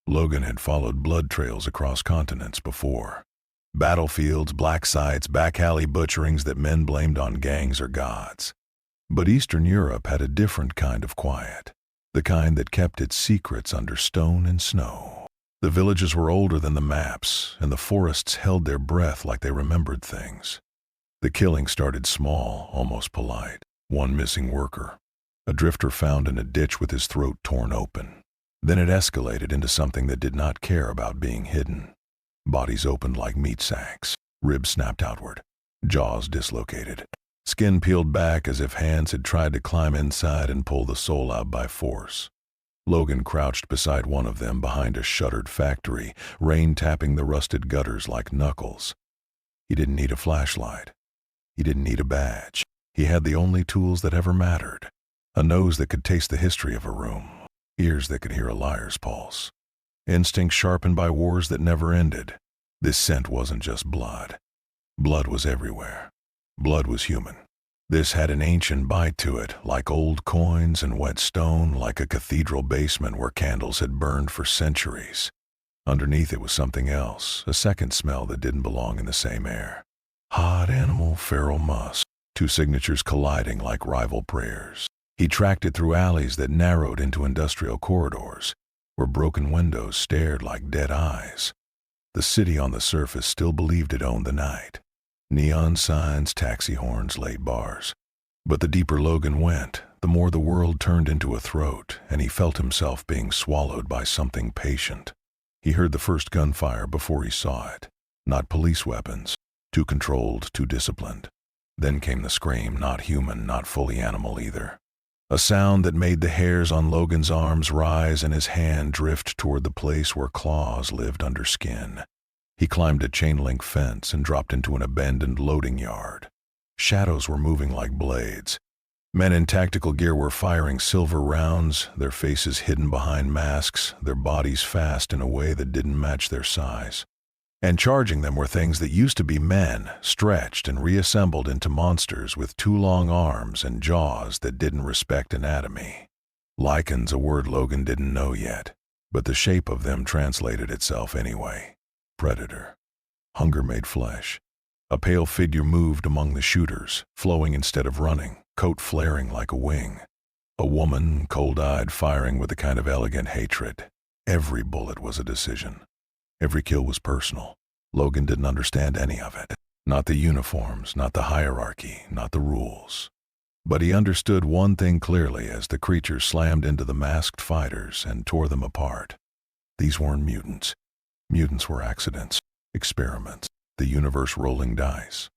Logan had followed blood trails across continents before. Battlefields, black sites, back alley butcherings that men blamed on gangs or gods. But Eastern Europe had a different kind of quiet, the kind that kept its secrets under stone and snow. The villages were older than the maps, and the forests held their breath like they remembered things. The killing started small, almost polite. One missing worker, a drifter found in a ditch with his throat torn open. Then it escalated into something that did not care about being hidden. Bodies opened like meat sacks, ribs snapped outward, jaws dislocated, skin peeled back as if hands had tried to climb inside and pull the soul out by force. Logan crouched beside one of them behind a shuttered factory, rain tapping the rusted gutters like knuckles. He didn't need a flashlight. He didn't need a badge. He had the only tools that ever mattered. A nose that could taste the history of a room. Ears that could hear a liar's pulse. Instincts sharpened by wars that never ended. This scent wasn't just blood. Blood was everywhere. Blood was human. This had an ancient bite to it, like old coins and wet stone, like a cathedral basement where candles had burned for centuries. Underneath it was something else, a second smell that didn't belong in the same air. Hot animal, feral musk, two signatures colliding like rival prayers. He tracked it through alleys that narrowed into industrial corridors, where broken windows stared like dead eyes. The city on the surface still believed it owned the night. Neon signs, taxi horns, late bars. But the deeper Logan went, the more the world turned into a throat, and he felt himself being swallowed by something patient. He heard the first gunfire before he saw it. Not police weapons, too controlled, too disciplined. Then came the scream, not human, not fully animal either. A sound that made the hairs on Logan's arms rise and his hand drift toward the place where claws lived under skin. He climbed a chain-link fence and dropped into an abandoned loading yard. Shadows were moving like blades. Men in tactical gear were firing silver rounds, their faces hidden behind masks, their bodies fast in a way that didn't match their size. And charging them were things that used to be men, stretched and reassembled into monsters with two long arms and jaws that didn't respect anatomy. Lycans, a word Logan didn't know yet, but the shape of them translated itself anyway. Predator. Hunger made flesh. A pale figure moved among the shooters, flowing instead of running, coat flaring like a wing. A woman, cold-eyed, firing with a kind of elegant hatred. Every bullet was a decision. Every kill was personal. Logan didn't understand any of it. Not the uniforms, not the hierarchy, not the rules. But he understood one thing clearly as the creatures slammed into the masked fighters and tore them apart. These weren't mutants. Mutants were accidents, experiments, the universe rolling dice.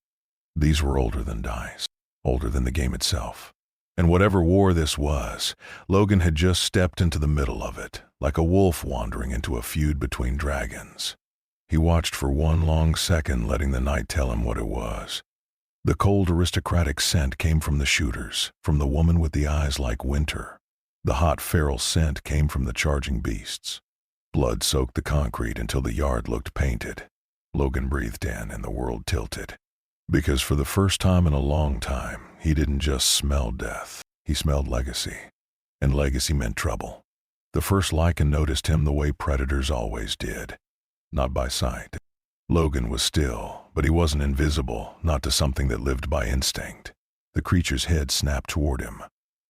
These were older than dice, older than the game itself. And whatever war this was, Logan had just stepped into the middle of it, like a wolf wandering into a feud between dragons. He watched for one long second, letting the night tell him what it was. The cold aristocratic scent came from the shooters, from the woman with the eyes like winter. The hot feral scent came from the charging beasts. Blood soaked the concrete until the yard looked painted. Logan breathed in and the world tilted. Because for the first time in a long time, he didn't just smell death. He smelled legacy. And legacy meant trouble. The first Lycan noticed him the way predators always did. Not by sight. Logan was still, but he wasn't invisible, not to something that lived by instinct. The creature's head snapped toward him.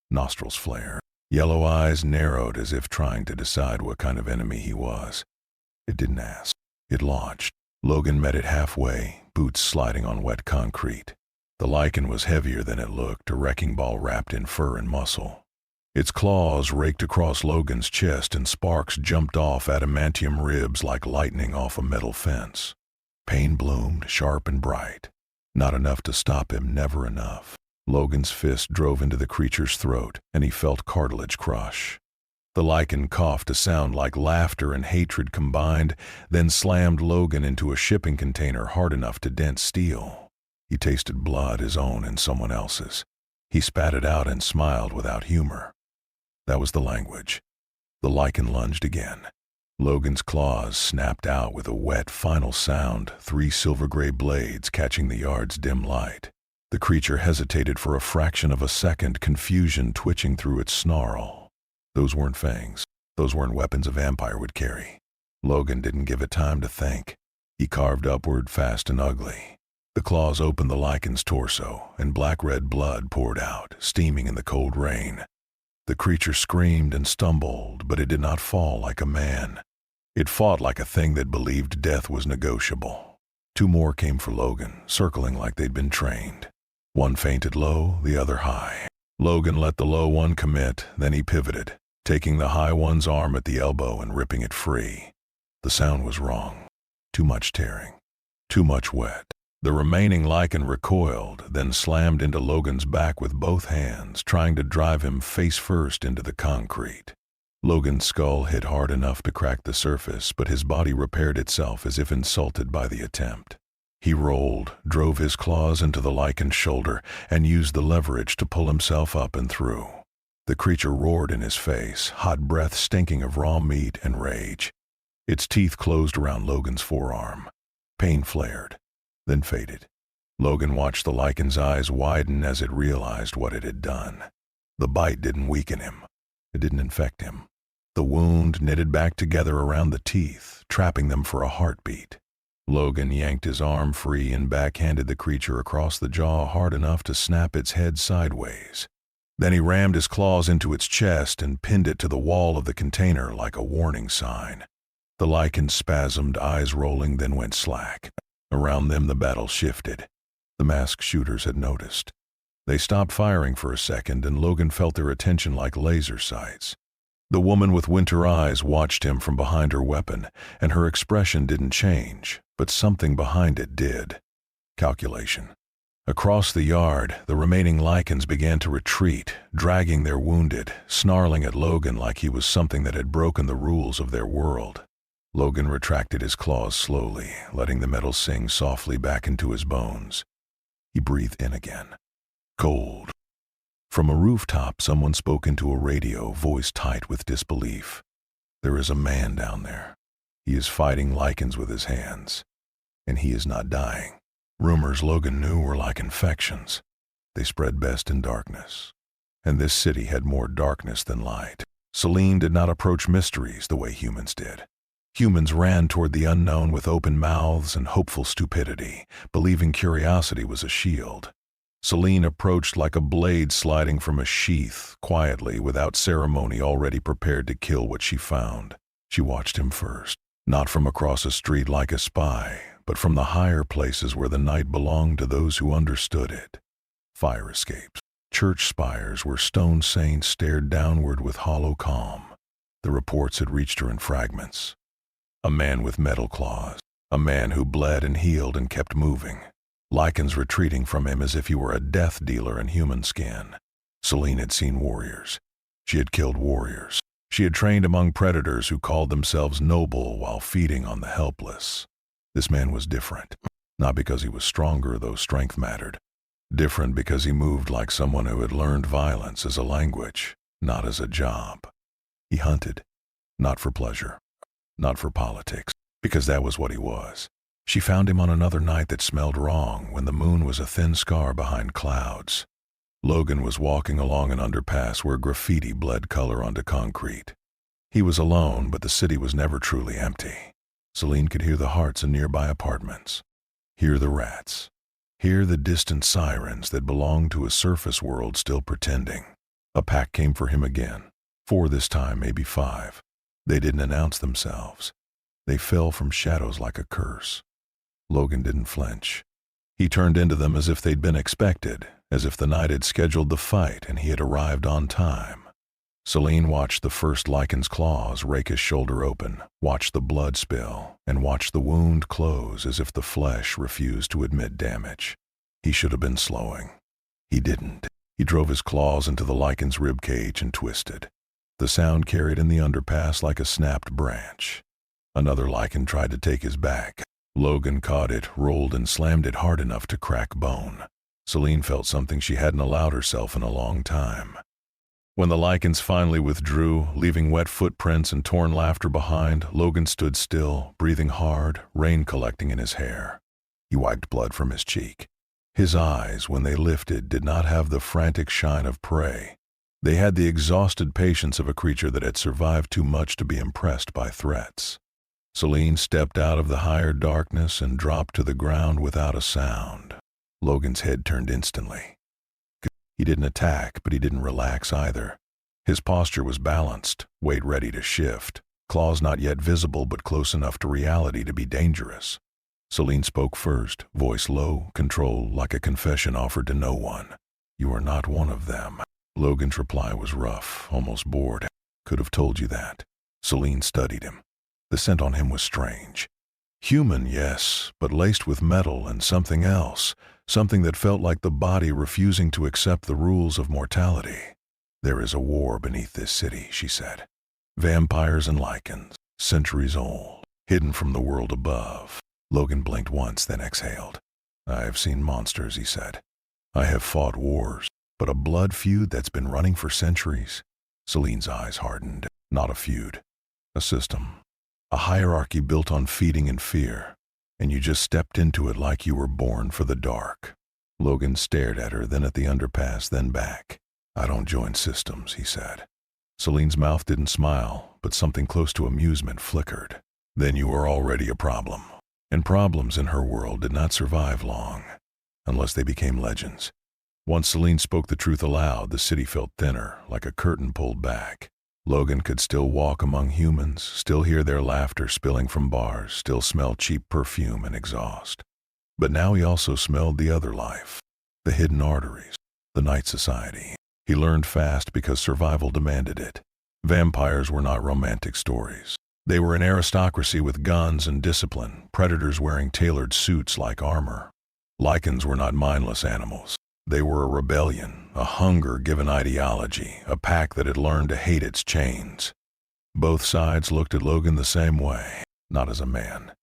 Nostrils flared. Yellow eyes narrowed as if trying to decide what kind of enemy he was. It didn't ask. It launched. Logan met it halfway, boots sliding on wet concrete. The Lycan was heavier than it looked, a wrecking ball wrapped in fur and muscle. Its claws raked across Logan's chest and sparks jumped off adamantium ribs like lightning off a metal fence. Pain bloomed, sharp and bright. Not enough to stop him, never enough. Logan's fist drove into the creature's throat, and he felt cartilage crush. The Lycan coughed a sound like laughter and hatred combined, then slammed Logan into a shipping container hard enough to dent steel. He tasted blood, his own and someone else's. He spat it out and smiled without humor. That was the language. The Lycan lunged again. Logan's claws snapped out with a wet, final sound, 3 silver-gray blades catching the yard's dim light. The creature hesitated for a fraction of a second, confusion twitching through its snarl. Those weren't fangs. Those weren't weapons a vampire would carry. Logan didn't give it time to think. He carved upward, fast and ugly. The claws opened the Lycan's torso, and black-red blood poured out, steaming in the cold rain. The creature screamed and stumbled, but it did not fall like a man. It fought like a thing that believed death was negotiable. Two more came for Logan, circling like they'd been trained. One feinted low, the other high. Logan let the low one commit, then he pivoted, taking the high one's arm at the elbow and ripping it free. The sound was wrong. Too much tearing. Too much wet. The remaining Lycan recoiled, then slammed into Logan's back with both hands, trying to drive him face first into the concrete. Logan's skull hit hard enough to crack the surface, but his body repaired itself as if insulted by the attempt. He rolled, drove his claws into the Lycan's shoulder, and used the leverage to pull himself up and through. The creature roared in his face, hot breath stinking of raw meat and rage. Its teeth closed around Logan's forearm. Pain flared, then faded. Logan watched the Lycan's eyes widen as it realized what it had done. The bite didn't weaken him. It didn't infect him. The wound knitted back together around the teeth, trapping them for a heartbeat. Logan yanked his arm free and backhanded the creature across the jaw hard enough to snap its head sideways. Then he rammed his claws into its chest and pinned it to the wall of the container like a warning sign. The Lycan spasmed, eyes rolling, then went slack. Around them the battle shifted. The masked shooters had noticed. They stopped firing for a second, and Logan felt their attention like laser sights. The woman with winter eyes watched him from behind her weapon, and her expression didn't change, but something behind it did. Calculation. Across the yard, the remaining Lycans began to retreat, dragging their wounded, snarling at Logan like he was something that had broken the rules of their world. Logan retracted his claws slowly, letting the metal sink softly back into his bones. He breathed in again. Cold. From a rooftop, someone spoke into a radio, voice tight with disbelief. There is a man down there. He is fighting Lycans with his hands. And he is not dying. Rumors Logan knew were like infections. They spread best in darkness. And this city had more darkness than light. Selene did not approach mysteries the way humans did. Humans ran toward the unknown with open mouths and hopeful stupidity, believing curiosity was a shield. Selene approached like a blade sliding from a sheath, quietly, without ceremony, already prepared to kill what she found. She watched him first, not from across a street like a spy, but from the higher places where the night belonged to those who understood it. Fire escapes, church spires where stone saints stared downward with hollow calm. The reports had reached her in fragments. A man with metal claws, a man who bled and healed and kept moving. Lycans retreating from him as if he were a death dealer in human skin. Selene had seen warriors. She had killed warriors. She had trained among predators who called themselves noble while feeding on the helpless. This man was different, not because he was stronger, though strength mattered. Different because he moved like someone who had learned violence as a language, not as a job. He hunted, not for pleasure, not for politics, because that was what he was. She found him on another night that smelled wrong, when the moon was a thin scar behind clouds. Logan was walking along an underpass where graffiti bled color onto concrete. He was alone, but the city was never truly empty. Selene could hear the hearts in nearby apartments, hear the rats, hear the distant sirens that belonged to a surface world still pretending. A pack came for him again. 4 this time, maybe 5. They didn't announce themselves. They fell from shadows like a curse. Logan didn't flinch. He turned into them as if they'd been expected, as if the night had scheduled the fight and he had arrived on time. Selene watched the first Lycan's claws rake his shoulder open, watched the blood spill, and watched the wound close as if the flesh refused to admit damage. He should have been slowing. He didn't. He drove his claws into the Lycan's ribcage and twisted. The sound carried in the underpass like a snapped branch. Another Lycan tried to take his back. Logan caught it, rolled, and slammed it hard enough to crack bone. Selene felt something she hadn't allowed herself in a long time. When the Lycans finally withdrew, leaving wet footprints and torn laughter behind, Logan stood still, breathing hard, rain collecting in his hair. He wiped blood from his cheek. His eyes, when they lifted, did not have the frantic shine of prey. They had the exhausted patience of a creature that had survived too much to be impressed by threats. Selene stepped out of the higher darkness and dropped to the ground without a sound. Logan's head turned instantly. He didn't attack, but he didn't relax either. His posture was balanced, weight ready to shift, claws not yet visible but close enough to reality to be dangerous. Selene spoke first, voice low, control, like a confession offered to no one. "You are not one of them." Logan's reply was rough, almost bored. "Could have told you that." Selene studied him. The scent on him was strange. Human, yes, but laced with metal and something else, something that felt like the body refusing to accept the rules of mortality. "There is a war beneath this city," she said. "Vampires and Lycans, centuries old, hidden from the world above." Logan blinked once, then exhaled. "I have seen monsters," he said. "I have fought wars, but a blood feud that's been running for centuries?" Selene's eyes hardened. "Not a feud. A system. A hierarchy built on feeding and fear. And you just stepped into it like you were born for the dark." Logan stared at her, then at the underpass, then back. "I don't join systems," he said. Selene's mouth didn't smile, but something close to amusement flickered. "Then you are already a problem." And problems in her world did not survive long, unless they became legends. Once Selene spoke the truth aloud, the city felt thinner, like a curtain pulled back. Logan could still walk among humans, still hear their laughter spilling from bars, still smell cheap perfume and exhaust. But now he also smelled the other life, the hidden arteries, the night society. He learned fast because survival demanded it. Vampires were not romantic stories. They were an aristocracy with guns and discipline, predators wearing tailored suits like armor. Lycans were not mindless animals. They were a rebellion, a hunger-given ideology, a pack that had learned to hate its chains. Both sides looked at Logan the same way, not as a man,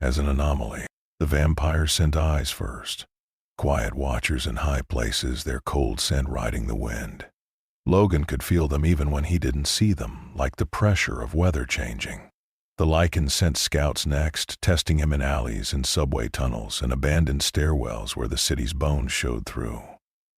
as an anomaly. The vampires sent eyes first, quiet watchers in high places, their cold scent riding the wind. Logan could feel them even when he didn't see them, like the pressure of weather changing. The Lycans sent scouts next, testing him in alleys and subway tunnels and abandoned stairwells where the city's bones showed through.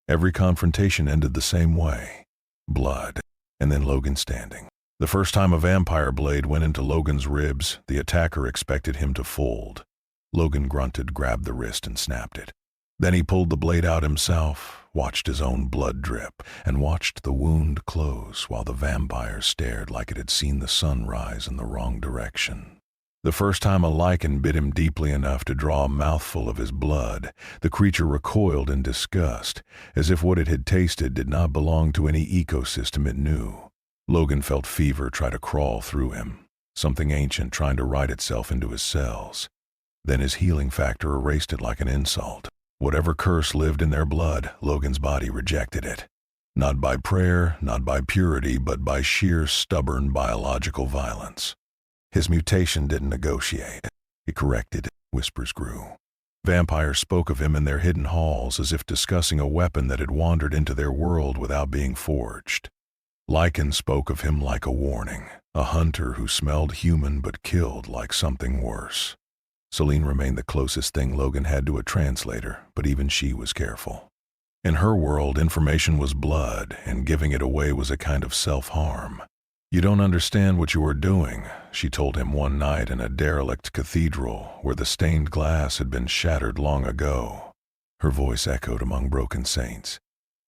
Every confrontation ended the same way. Blood, and then Logan standing. The first time a vampire blade went into Logan's ribs, the attacker expected him to fold. Logan grunted, grabbed the wrist and snapped it. Then he pulled the blade out himself, watched his own blood drip, and watched the wound close while the vampire stared like it had seen the sun rise in the wrong direction. The first time a Lycan bit him deeply enough to draw a mouthful of his blood, the creature recoiled in disgust, as if what it had tasted did not belong to any ecosystem it knew. Logan felt fever try to crawl through him, something ancient trying to write itself into his cells. Then his healing factor erased it like an insult. Whatever curse lived in their blood, Logan's body rejected it. Not by prayer, not by purity, but by sheer stubborn biological violence. His mutation didn't negotiate. It corrected. Whispers grew. Vampires spoke of him in their hidden halls as if discussing a weapon that had wandered into their world without being forged. Lycan spoke of him like a warning, a hunter who smelled human but killed like something worse. Selene remained the closest thing Logan had to a translator, but even she was careful. In her world, information was blood, and giving it away was a kind of self-harm. "You don't understand what you are doing," she told him one night in a derelict cathedral where the stained glass had been shattered long ago. Her voice echoed among broken saints.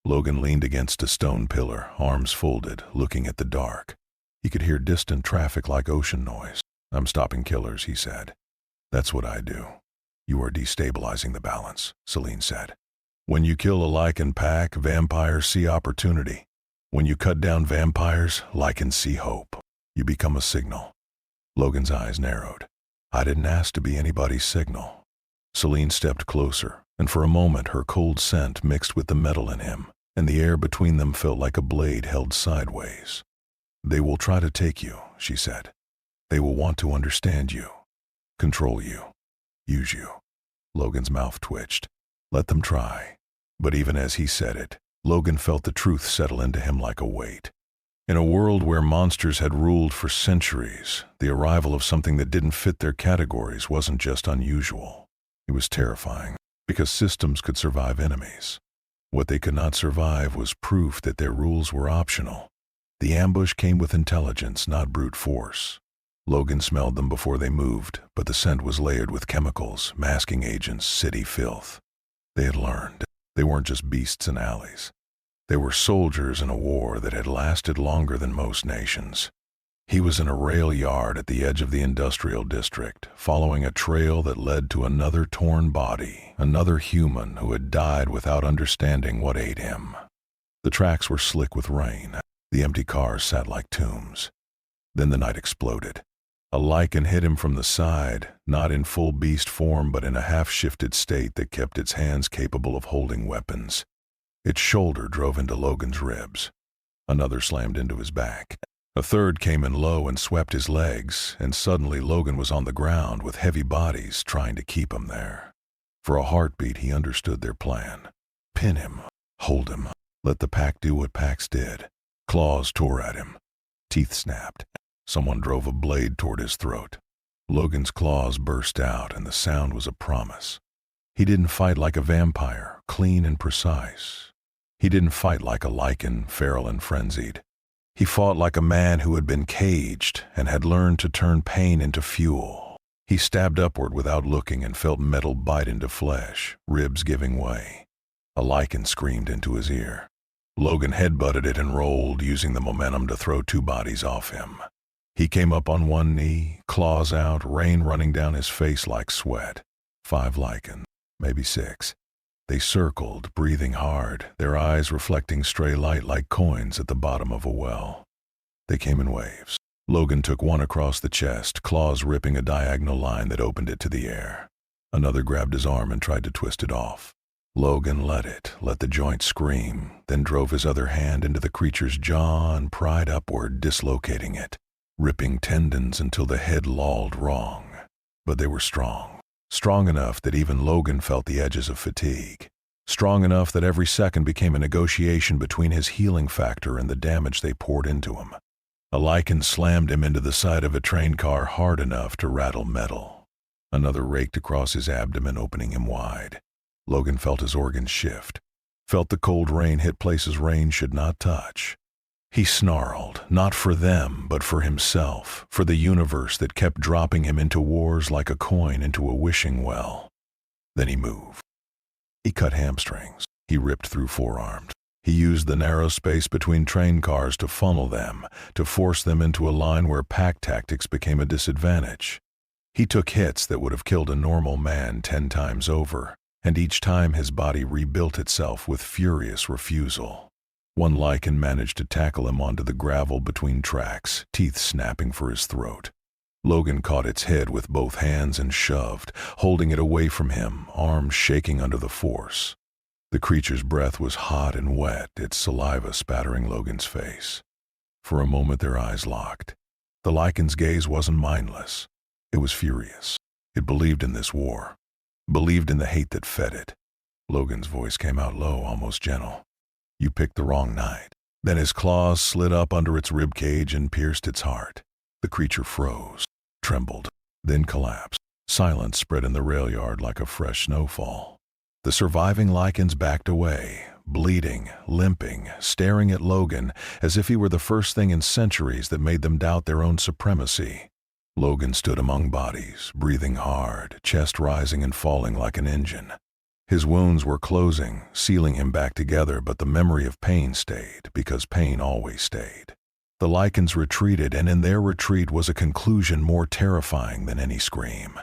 Logan leaned against a stone pillar, arms folded, looking at the dark. He could hear distant traffic like ocean noise. "I'm stopping killers," he said. "That's what I do." "You are destabilizing the balance," Selene said. "When you kill a Lycan pack, vampires see opportunity. When you cut down vampires, Lycans see hope. You become a signal." Logan's eyes narrowed. "I didn't ask to be anybody's signal." Selene stepped closer, and for a moment her cold scent mixed with the metal in him, and the air between them felt like a blade held sideways. "They will try to take you," she said. "They will want to understand you. Control you. Use you." Logan's mouth twitched. "Let them try." But even as he said it, Logan felt the truth settle into him like a weight. In a world where monsters had ruled for centuries, the arrival of something that didn't fit their categories wasn't just unusual. It was terrifying, because systems could survive enemies. What they could not survive was proof that their rules were optional. The ambush came with intelligence, not brute force. Logan smelled them before they moved, but the scent was layered with chemicals, masking agents, city filth. They had learned. They weren't just beasts in alleys. They were soldiers in a war that had lasted longer than most nations. He was in a rail yard at the edge of the industrial district, following a trail that led to another torn body, another human who had died without understanding what ate him. The tracks were slick with rain. The empty cars sat like tombs. Then the night exploded. A Lycan hit him from the side, not in full beast form but in a half-shifted state that kept its hands capable of holding weapons. Its shoulder drove into Logan's ribs. Another slammed into his back. A third came in low and swept his legs, and suddenly Logan was on the ground with heavy bodies trying to keep him there. For a heartbeat he understood their plan. Pin him, hold him, let the pack do what packs did. Claws tore at him. Teeth snapped. Someone drove a blade toward his throat. Logan's claws burst out, and the sound was a promise. He didn't fight like a vampire, clean and precise. He didn't fight like a Lycan, feral and frenzied. He fought like a man who had been caged and had learned to turn pain into fuel. He stabbed upward without looking and felt metal bite into flesh, ribs giving way. A Lycan screamed into his ear. Logan headbutted it and rolled, using the momentum to throw two bodies off him. He came up on one knee, claws out, rain running down his face like sweat. 5 Lycan, maybe 6. They circled, breathing hard, their eyes reflecting stray light like coins at the bottom of a well. They came in waves. Logan took one across the chest, claws ripping a diagonal line that opened it to the air. Another grabbed his arm and tried to twist it off. Logan let the joint scream, then drove his other hand into the creature's jaw and pried upward, dislocating it, ripping tendons until the head lolled wrong. But they were strong. Strong enough that even Logan felt the edges of fatigue. Strong enough that every second became a negotiation between his healing factor and the damage they poured into him. A Lycan slammed him into the side of a train car hard enough to rattle metal. Another raked across his abdomen, opening him wide. Logan felt his organs shift, felt the cold rain hit places rain should not touch. He snarled, not for them, but for himself, for the universe that kept dropping him into wars like a coin into a wishing well. Then he moved. He cut hamstrings. He ripped through forearms. He used the narrow space between train cars to funnel them, to force them into a line where pack tactics became a disadvantage. He took hits that would have killed a normal man 10 times over, and each time his body rebuilt itself with furious refusal. One Lycan managed to tackle him onto the gravel between tracks, teeth snapping for his throat. Logan caught its head with both hands and shoved, holding it away from him, arms shaking under the force. The creature's breath was hot and wet, its saliva spattering Logan's face. For a moment their eyes locked. The Lycan's gaze wasn't mindless. It was furious. It believed in this war, believed in the hate that fed it. Logan's voice came out low, almost gentle. You picked the wrong night. Then his claws slid up under its rib cage and pierced its heart. The creature froze, trembled, then collapsed. Silence spread in the rail yard like a fresh snowfall. The surviving Lycans backed away, bleeding, limping, staring at Logan as if he were the first thing in centuries that made them doubt their own supremacy. Logan stood among bodies, breathing hard, chest rising and falling like an engine. His wounds were closing, sealing him back together, but the memory of pain stayed, because pain always stayed. The Lycans retreated, and in their retreat was a conclusion more terrifying than any scream.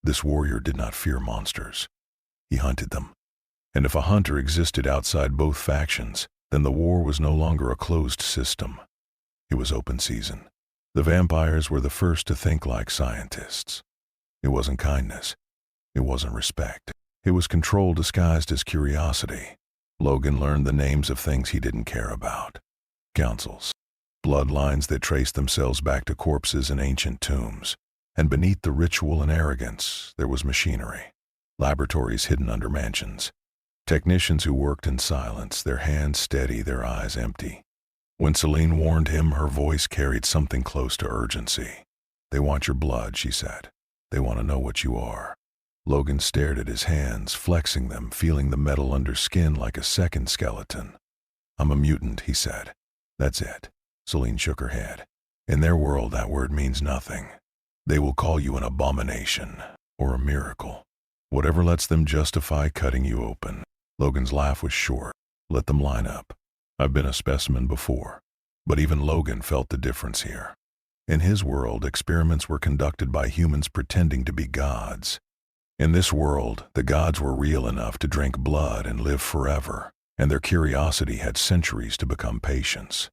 This warrior did not fear monsters. He hunted them. And if a hunter existed outside both factions, then the war was no longer a closed system. It was open season. The vampires were the first to think like scientists. It wasn't kindness. It wasn't respect. It was control disguised as curiosity. Logan learned the names of things he didn't care about. Councils. Bloodlines that traced themselves back to corpses in ancient tombs. And beneath the ritual and arrogance, there was machinery. Laboratories hidden under mansions. Technicians who worked in silence, their hands steady, their eyes empty. When Selene warned him, her voice carried something close to urgency. They want your blood, she said. They want to know what you are. Logan stared at his hands, flexing them, feeling the metal under skin like a second skeleton. I'm a mutant, he said. That's it. Selene shook her head. In their world, that word means nothing. They will call you an abomination or a miracle. Whatever lets them justify cutting you open. Logan's laugh was short. Let them line up. I've been a specimen before. But even Logan felt the difference here. In his world, experiments were conducted by humans pretending to be gods. In this world, the gods were real enough to drink blood and live forever, and their curiosity had centuries to become patience.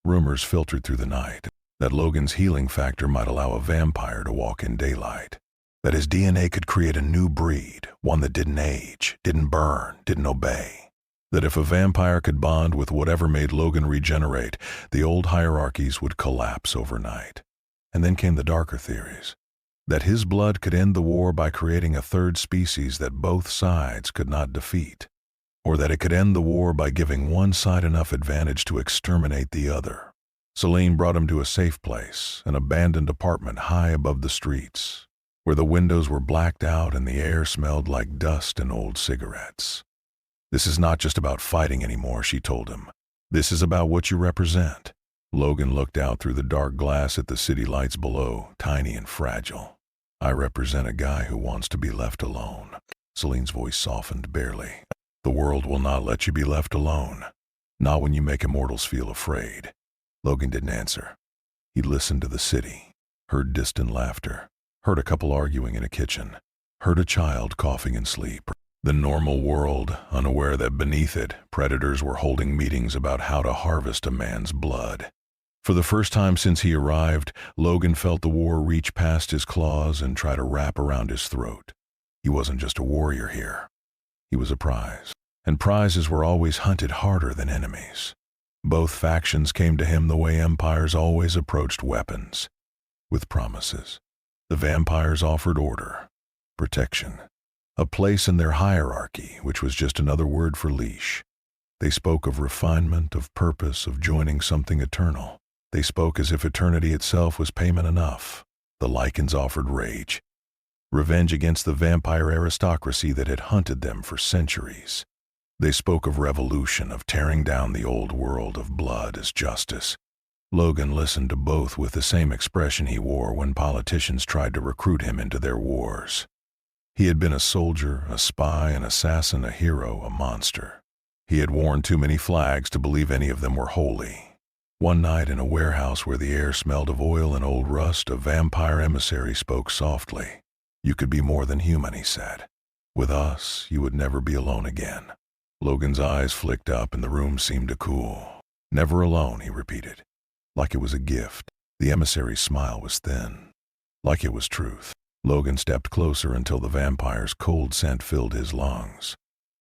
Rumors filtered through the night that Logan's healing factor might allow a vampire to walk in daylight, that his DNA could create a new breed, one that didn't age, didn't burn, didn't obey, that if a vampire could bond with whatever made Logan regenerate, the old hierarchies would collapse overnight. And then came the darker theories, that his blood could end the war by creating a third species that both sides could not defeat, or that it could end the war by giving one side enough advantage to exterminate the other. Selene brought him to a safe place, an abandoned apartment high above the streets, where the windows were blacked out and the air smelled like dust and old cigarettes. This is not just about fighting anymore, she told him. This is about what you represent. Logan looked out through the dark glass at the city lights below, tiny and fragile. I represent a guy who wants to be left alone. Selene's voice softened barely. The world will not let you be left alone. Not when you make immortals feel afraid. Logan didn't answer. He listened to the city, heard distant laughter, heard a couple arguing in a kitchen, heard a child coughing in sleep. The normal world, unaware that beneath it, predators were holding meetings about how to harvest a man's blood. For the first time since he arrived, Logan felt the war reach past his claws and try to wrap around his throat. He wasn't just a warrior here. He was a prize, and prizes were always hunted harder than enemies. Both factions came to him the way empires always approached weapons, with promises. The vampires offered order, protection, a place in their hierarchy, which was just another word for leash. They spoke of refinement, of purpose, of joining something eternal. They spoke as if eternity itself was payment enough. The Lycans offered rage, revenge against the vampire aristocracy that had hunted them for centuries. They spoke of revolution, of tearing down the old world, of blood as justice. Logan listened to both with the same expression he wore when politicians tried to recruit him into their wars. He had been a soldier, a spy, an assassin, a hero, a monster. He had worn too many flags to believe any of them were holy. One night in a warehouse where the air smelled of oil and old rust, a vampire emissary spoke softly. You could be more than human, he said. With us, you would never be alone again. Logan's eyes flicked up and the room seemed to cool. Never alone, he repeated, like it was a gift. The emissary's smile was thin, like it was truth. Logan stepped closer until the vampire's cold scent filled his lungs.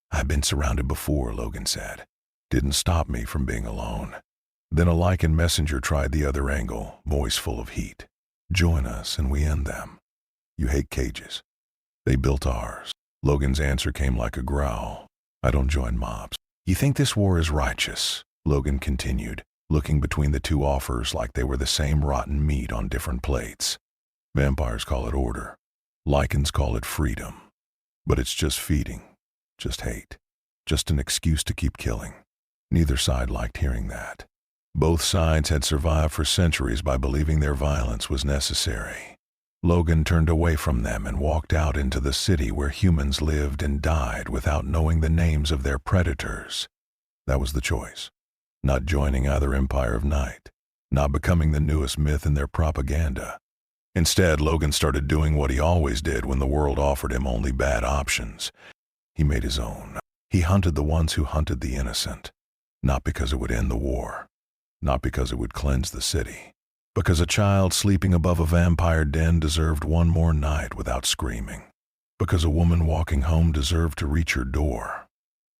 I've been surrounded before, Logan said. Didn't stop me from being alone. Then a Lycan messenger tried the other angle, voice full of heat. Join us and we end them. You hate cages. They built ours. Logan's answer came like a growl. I don't join mobs. You think this war is righteous? Logan continued, looking between the two offers like they were the same rotten meat on different plates. Vampires call it order. Lycans call it freedom. But it's just feeding, just hate, just an excuse to keep killing. Neither side liked hearing that. Both sides had survived for centuries by believing their violence was necessary. Logan turned away from them and walked out into the city where humans lived and died without knowing the names of their predators. That was the choice. Not joining either empire of night, not becoming the newest myth in their propaganda. Instead, Logan started doing what he always did when the world offered him only bad options. He made his own. He hunted the ones who hunted the innocent. Not because it would end the war. Not because it would cleanse the city. Because a child sleeping above a vampire den deserved one more night without screaming. Because a woman walking home deserved to reach her door.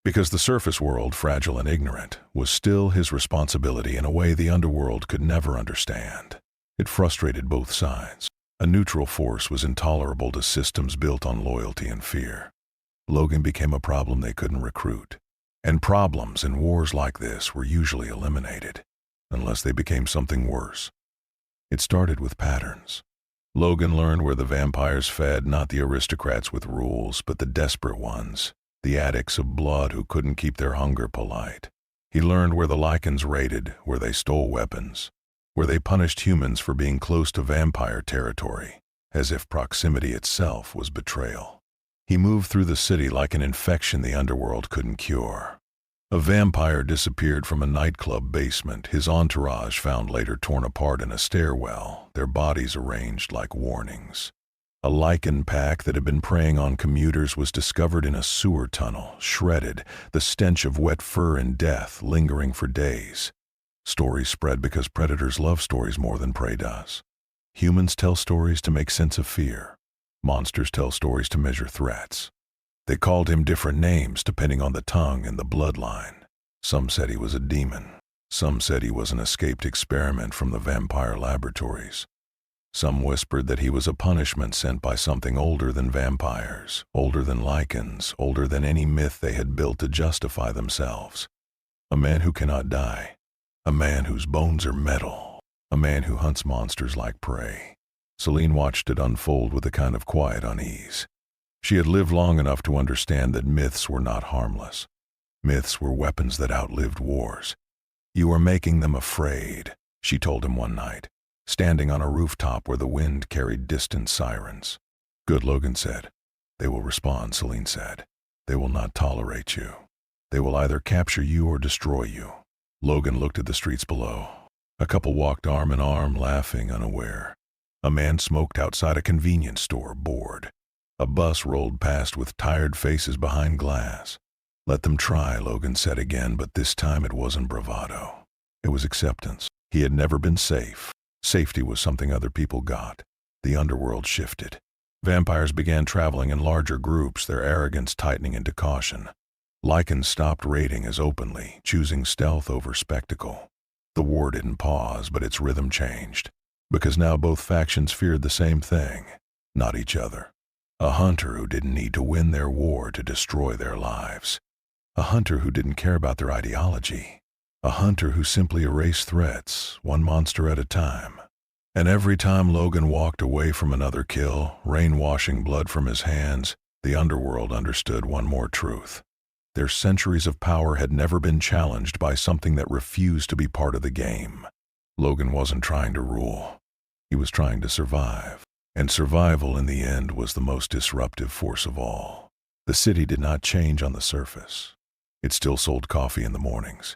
Because the surface world, fragile and ignorant, was still his responsibility in a way the underworld could never understand. It frustrated both sides. A neutral force was intolerable to systems built on loyalty and fear. Logan became a problem they couldn't recruit. And problems in wars like this were usually eliminated, unless they became something worse. It started with patterns. Logan learned where the vampires fed not the aristocrats with rules, but the desperate ones, the addicts of blood who couldn't keep their hunger polite. He learned where the Lycans raided, where they stole weapons, where they punished humans for being close to vampire territory. as if proximity itself was betrayal. He moved through the city like an infection the underworld couldn't cure. A vampire disappeared from a nightclub basement, his entourage found later torn apart in a stairwell, their bodies arranged like warnings. A Lycan pack that had been preying on commuters was discovered in a sewer tunnel, shredded, the stench of wet fur and death lingering for days. Stories spread because predators love stories more than prey does. Humans tell stories to make sense of fear. Monsters tell stories to measure threats. They called him different names depending on the tongue and the bloodline. Some said he was a demon. Some said he was an escaped experiment from the vampire laboratories. Some whispered that he was a punishment sent by something older than vampires, older than Lycans, older than any myth they had built to justify themselves. A man who cannot die. A man whose bones are metal. A man who hunts monsters like prey. Selene watched it unfold with a kind of quiet unease. She had lived long enough to understand that myths were not harmless. Myths were weapons that outlived wars. "You are making them afraid," she told him one night, standing on a rooftop where the wind carried distant sirens. "Good," Logan said. "They will respond," Selene said. "They will not tolerate you. They will either capture you or destroy you." Logan looked at the streets below. A couple walked arm in arm, laughing, unaware. A man smoked outside a convenience store, bored. A bus rolled past with tired faces behind glass. "Let them try," Logan said again, but this time it wasn't bravado. It was acceptance. He had never been safe. Safety was something other people got. The underworld shifted. Vampires began traveling in larger groups, their arrogance tightening into caution. Lycans stopped raiding as openly, choosing stealth over spectacle. The war didn't pause, but its rhythm changed. Because now both factions feared the same thing, not each other. A hunter who didn't need to win their war to destroy their lives. A hunter who didn't care about their ideology. A hunter who simply erased threats, one monster at a time. And every time Logan walked away from another kill, rain washing blood from his hands, the underworld understood one more truth. Their centuries of power had never been challenged by something that refused to be part of the game. Logan wasn't trying to rule. He was trying to survive. And survival in the end was the most disruptive force of all. The city did not change on the surface. It still sold coffee in the mornings.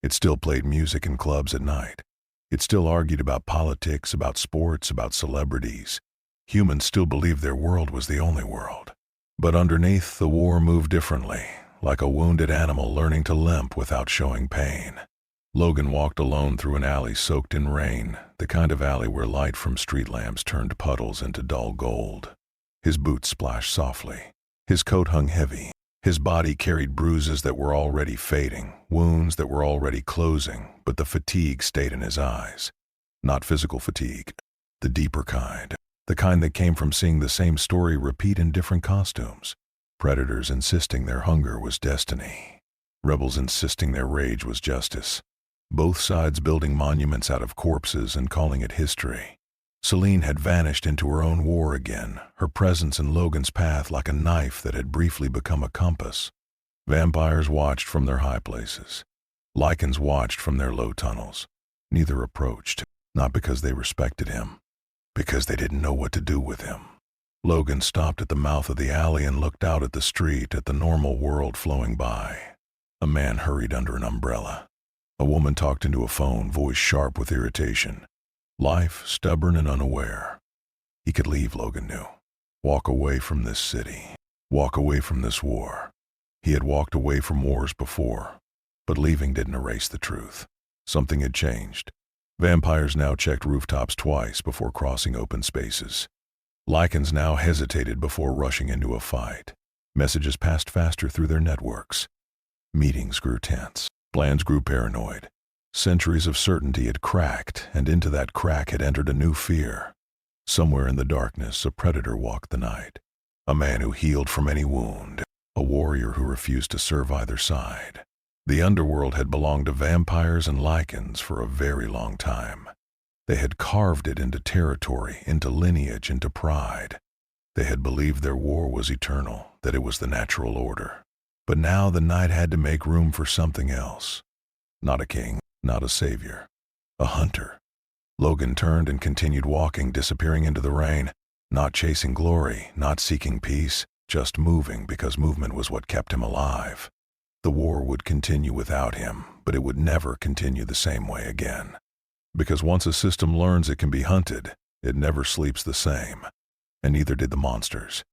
It still played music in clubs at night. It still argued about politics, about sports, about celebrities. Humans still believed their world was the only world. But underneath, the war moved differently, like a wounded animal learning to limp without showing pain. Logan walked alone through an alley soaked in rain, the kind of alley where light from street lamps turned puddles into dull gold. His boots splashed softly. His coat hung heavy. His body carried bruises that were already fading, wounds that were already closing, but the fatigue stayed in his eyes. Not physical fatigue, the deeper kind. The kind that came from seeing the same story repeat in different costumes. Predators insisting their hunger was destiny. Rebels insisting their rage was justice. Both sides building monuments out of corpses and calling it history. Selene had vanished into her own war again, her presence in Logan's path like a knife that had briefly become a compass. Vampires watched from their high places. Lycans watched from their low tunnels. Neither approached, not because they respected him, because they didn't know what to do with him. Logan stopped at the mouth of the alley and looked out at the street, at the normal world flowing by. A man hurried under an umbrella. A woman talked into a phone, voice sharp with irritation. Life, stubborn and unaware. He could leave, Logan knew. Walk away from this city. Walk away from this war. He had walked away from wars before, but leaving didn't erase the truth. Something had changed. Vampires now checked rooftops twice before crossing open spaces. Lycans now hesitated before rushing into a fight. Messages passed faster through their networks. Meetings grew tense. Plans grew paranoid. Centuries of certainty had cracked, and into that crack had entered a new fear. Somewhere in the darkness, a predator walked the night. A man who healed from any wound. A warrior who refused to serve either side. The underworld had belonged to vampires and Lycans for a very long time. They had carved it into territory, into lineage, into pride. They had believed their war was eternal, that it was the natural order. But now the night had to make room for something else. Not a king, not a savior. A hunter. Logan turned and continued walking, disappearing into the rain. Not chasing glory, not seeking peace, just moving because movement was what kept him alive. The war would continue without him, but it would never continue the same way again. Because once a system learns it can be hunted, it never sleeps the same. And neither did the monsters.